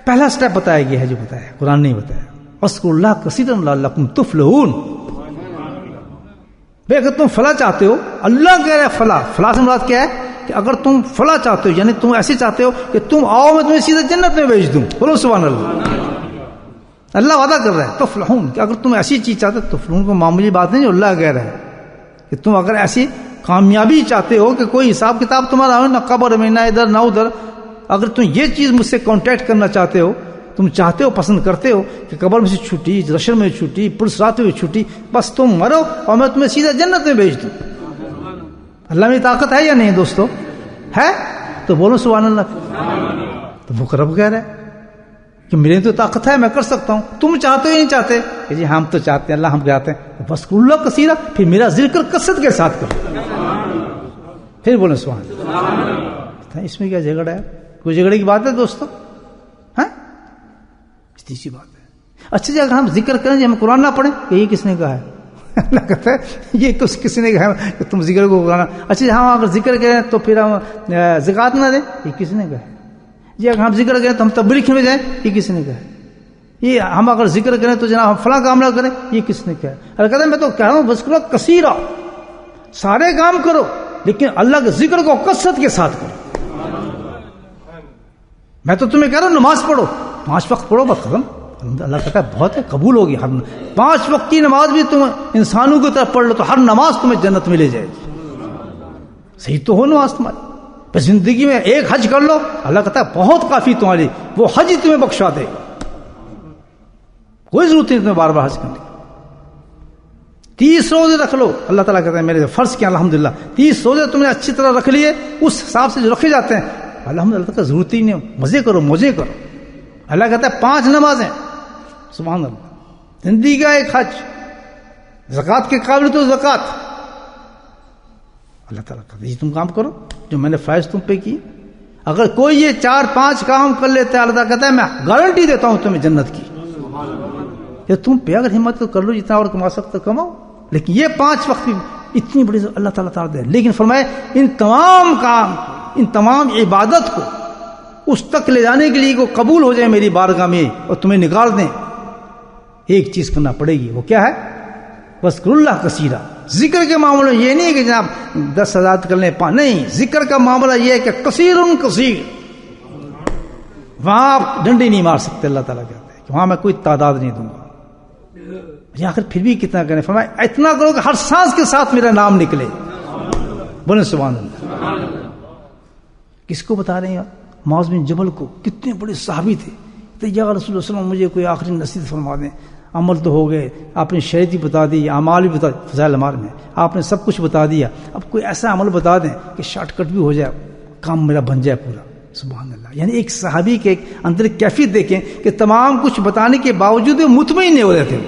پہلا سٹیپ بتایا گیا ہے، جو بتایا قرآن نہیں بتایا. اذکروا اللہ کثیرا لعلکم تفلحون. بھائی اگر تم فلاح چاہتے ہو، اللہ کہہ رہا ہے فلاح سے مراد کیا ہے؟ کہ اگر تم فلاح چاہتے ہو، یعنی تم ایسے چاہتے ہو کہ تم آؤ میں تمہیں سیدھا جنت میں بھیج دوں. بولو سبحان اللہ. اللہ وعدہ کر رہا ہے تفلحون، کہ اگر تم ایسی چیز چاہتے ہو. تفلحون کو معمولی بات نہیں، جو اللہ کہہ رہا ہے کہ تم اگر ایسی کامیابی چاہتے ہو کہ کوئی حساب کتاب تمہارا ہو، نہ قبر میں، نہ ادھر نہ ادھر، اگر تم یہ چیز مجھ سے کانٹیکٹ کرنا چاہتے ہو، تم چاہتے ہو، پسند کرتے ہو کہ قبر میں سے چھٹی، رشر میں چھٹی، پرسرات میں چھٹی، بس تم مرو اور میں تمہیں سیدھا جنت میں بھیج دوں. اللہ میں طاقت ہے یا نہیں دوستو؟ ہے. تو بولو سبحان اللہ. تو وہ رب کہہ رہا ہے کہ میرے تو طاقت ہے، میں کر سکتا ہوں. تم چاہتے ہو یا نہیں چاہتے؟ کہ جی ہم تو چاہتے ہیں، اللہ ہم چاہتے ہیں. بس اللہ کثیرہ، پھر میرا ذکر کثرت کے ساتھ کرو. پھر بولیں سبحان اللہ. اس میں کیا جھگڑا ہے؟ کوئی جھگڑے کی بات ہے دوستو؟ ہاں تیسری بات ہے. اچھا جی اگر ہم ذکر کریں جی ہم قرآن نہ پڑھیں، کہ یہ کس نے کہا ہے؟ اللہ کہتا ہے یہ کس نے کہا ہے کہ تم ذکر کو قرآن. اچھا جی ہم اگر ذکر کریں تو پھر ہم زکوٰۃ نہ دیں، یہ کس نے کہا ہے؟ جی اگر ہم ذکر کریں تو ہم تبلیغ میں جائیں، یہ کس نے کہا ہے؟ یہ ہم اگر ذکر کریں تو جناب ہم فلاں کام نہ کریں، یہ کس نے کہا ہے؟ اللہ کہتا ہے میں تو کہہ رہا ہوں وذکروا کثیرا، سارے کام کرو لیکن اللہ کے ذکر کو کثرت کے ساتھ کرو. میں تو تمہیں کہہ رہا ہوں نماز پڑھو، 5 وقت پڑھو، بس ختم. اللہ کہتا ہے بہت ہے، قبول ہوگی. ہر 5 وقت کی نماز بھی تم انسانوں کی طرف پڑھ لو تو ہر نماز تمہیں جنت میں لے جائے گی. صحیح تو ہو نماز تمہاری. بس زندگی میں ایک حج کر لو، اللہ کہتا ہے بہت کافی تمہاری، وہ حج ہی تمہیں بخشا دے. کوئی ضرورت نہیں تمہیں بار بار حج کرنے کی. 30 روزے رکھ لو، اللہ تعالیٰ کہتا ہے میرے فرض کیا الحمدللہ 30 روزے تم نے اچھی طرح رکھ لیے، اس حساب سے جو رکھے جاتے ہیں الحمدللہ کا ضرورت ہی نہیں. مزے کرو، موجے کرو. اللہ کہتا ہے 5 نمازیں، سبحان اللہ، زندگی کا ایک حج، زکوٰۃ کے قابل تو زکوٰۃ. اللہ تعالیٰ کہتا ہے یہ تم کام کرو جو میں نے فرائض تم پہ کی. اگر کوئی یہ 4-5 کام کر لیتا ہے، اللہ تعالیٰ کہتا ہے میں گارنٹی دیتا ہوں تمہیں جنت کی. کہ تم پہ اگر ہمت تو کر لو، جتنا اور کما سکتے کماؤ، لیکن یہ 5 وقت بھی اتنی بڑی اللہ تعالیٰ دے. لیکن فرمائے ان تمام کام، ان تمام عبادت کو اس تک لے جانے کے لیے کو قبول ہو جائے میری بارگاہ میں اور تمہیں نکال دیں، ایک چیز کرنا پڑے گی. وہ کیا ہے؟ وذکروا اللہ کثیرا. ذکر کے معاملے میں یہ نہیں ہے کہ جناب 10,000 کر لیں، نہیں. ذکر کا معاملہ یہ ہے کہ کثیر کثیر، وہاں آپ ڈنڈی نہیں مار سکتے. اللہ تعالیٰ کہتے ہیں کہ وہاں میں کوئی تعداد نہیں دوں گا. آخر پھر بھی کتنا کریں؟ فرمایا اتنا کرو کہ ہر سانس کے ساتھ میرا نام نکلے. بولے سبحان اللہ. کس کو بتا رہے ہیں؟ معاذ بن جبل کو. کتنے بڑے صحابی تھے. تو یا رسول اللہ صلی اللہ علیہ وسلم مجھے کوئی آخری نصیحت فرما دیں. عمل تو ہو گئے، آپ نے شریعت بھی بتا دی، اعمال بھی بتا، فضائل اعمال میں آپ نے سب کچھ بتا دیا، اب کوئی ایسا عمل بتا دیں کہ شارٹ کٹ بھی ہو جائے، کام میرا بن جائے پورا. سبحان اللہ. یعنی ایک صحابی کے اندر کیفیت دیکھیں کہ تمام کچھ بتانے کے باوجود وہ مطمئن نہیں ہو رہے تھے.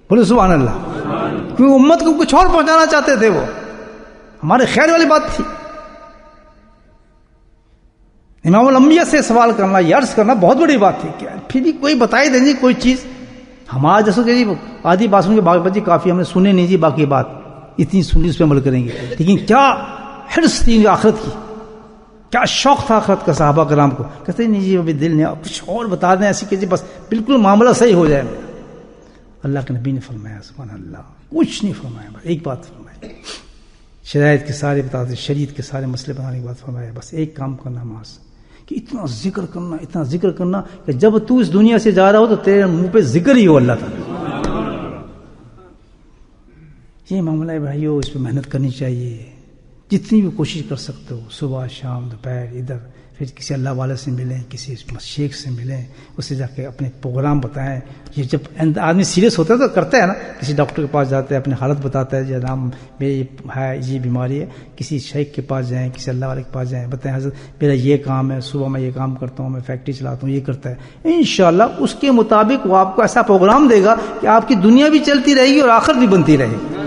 بولے سبحان اللہ. کیونکہ امت کو کچھ اور پہنچانا چاہتے تھے. وہ ہمارے خیر والی بات تھی. امام الانبیاء سے سوال کرنا، عرض کرنا بہت بڑی بات تھی. کیا پھر بھی کوئی بتائی دیں جی کوئی چیز. ہمارا جیسے کہ جی آدھی بات سن کے باقی کافی ہم نے سنے نہیں جی، باقی بات اتنی سنی اس پہ عمل کریں گے. لیکن کیا حرص تھی آخرت کی، کیا شوق تھا آخرت کا صحابہ کرام کو. کہتے نہیں جی ابھی دل نہیں، کچھ اور بتا دیں ایسی کہ جی بس بالکل معاملہ صحیح ہو جائے. اللہ کے نبی نے فرمایا سبحان اللہ کچھ نہیں فرمایا، بس ایک بات فرمائی. شرائط کے سارے بتا دیں، شریعت کے سارے مسئلے بتانے کے بعد فرمایا بس ایک کام کرنا ماس کہ اتنا ذکر کرنا کہ جب تو اس دنیا سے جا رہا ہو تو تیرے منہ پہ ذکر ہی ہو اللہ تعالیٰ. یہ معاملہ ہے بھائیو، اس پہ محنت کرنی چاہیے. جتنی بھی کوشش کر سکتے ہو، صبح شام دوپہر ادھر، پھر کسی اللہ والے سے ملیں، کسی شیخ سے ملیں، اس سے جا کے اپنے پروگرام بتائیں. یہ جب آدمی سیریس ہوتا ہے تو کرتا ہے نا، کسی ڈاکٹر کے پاس جاتا ہے، اپنی حالت بتاتا ہے، جناب میری ہے یہ بیماری ہے، کسی شیخ کے پاس جائیں، کسی اللہ والے کے پاس جائیں، بتائیں حضرت میرا یہ کام ہے، صبح میں یہ کام کرتا ہوں، میں فیکٹری چلاتا ہوں، یہ کرتا ہے. انشاءاللہ اس کے مطابق وہ آپ کو ایسا پروگرام دے گا کہ آپ کی دنیا بھی چلتی رہے گی اور آخرت بھی بنتی رہے گی.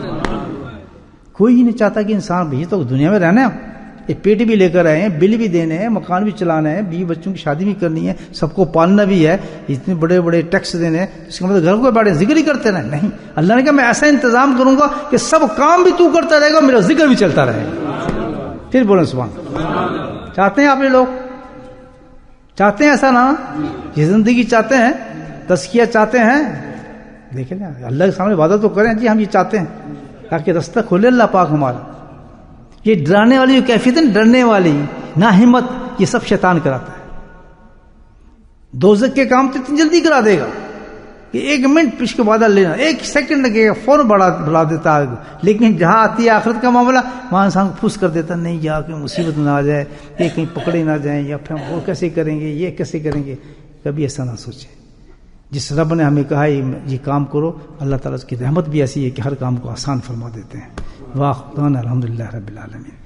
کوئی ہی نہیں چاہتا کہ انسان بھی تو دنیا میں رہنا ہے، ایک پیٹ بھی لے کر آئے ہیں، بل بھی دینے ہیں، مکان بھی چلانا ہے، بیوی بچوں کی شادی بھی کرنی ہے، سب کو پالنا بھی ہے، اتنے بڑے بڑے ٹیکس دینے ہیں. اس کا مطلب گھر کو بیٹھے ذکر ہی کرتے رہے؟ نہیں. اللہ نے کہا میں ایسا انتظام کروں گا کہ سب کام بھی تو کرتا رہے گا، میرا ذکر بھی چلتا رہے گا. پھر بولیں سبحان. چاہتے ہیں آپ یہ لوگ؟ چاہتے ہیں ایسا نا؟ یہ زندگی چاہتے ہیں، تزکیہ چاہتے ہیں؟ دیکھیں نا اللہ کے سامنے وعدہ تو کریں جی ہم یہ چاہتے ہیں تاکہ رستہ کھولے اللہ پاک ہمارا. یہ ڈرانے والی جو کیفیت ہے، ڈرنے والی نا ہمت، یہ سب شیطان کراتا ہے. دوزخ کے کام تو اتنی جلدی کرا دے گا کہ 1 منٹ پیچھے بعد لینا، 1 سیکنڈ لگے گا، فوراً بڑھا دیتا ہے. لیکن جہاں آتی ہے آخرت کا معاملہ وہاں انسان کو پھس کر دیتا، نہیں جا کے مصیبت نہ آ جائے، یہ کہیں پکڑے نہ جائیں، یا پھر وہ کیسے کریں گے، یہ کیسے کریں گے. کبھی ایسا نہ سوچیں. جس رب نے ہمیں کہا یہ کام کرو، اللہ تعالیٰ کی رحمت بھی ایسی ہے کہ ہر کام کو آسان فرما دیتے ہیں. واہ الحمدللہ رب العالمین.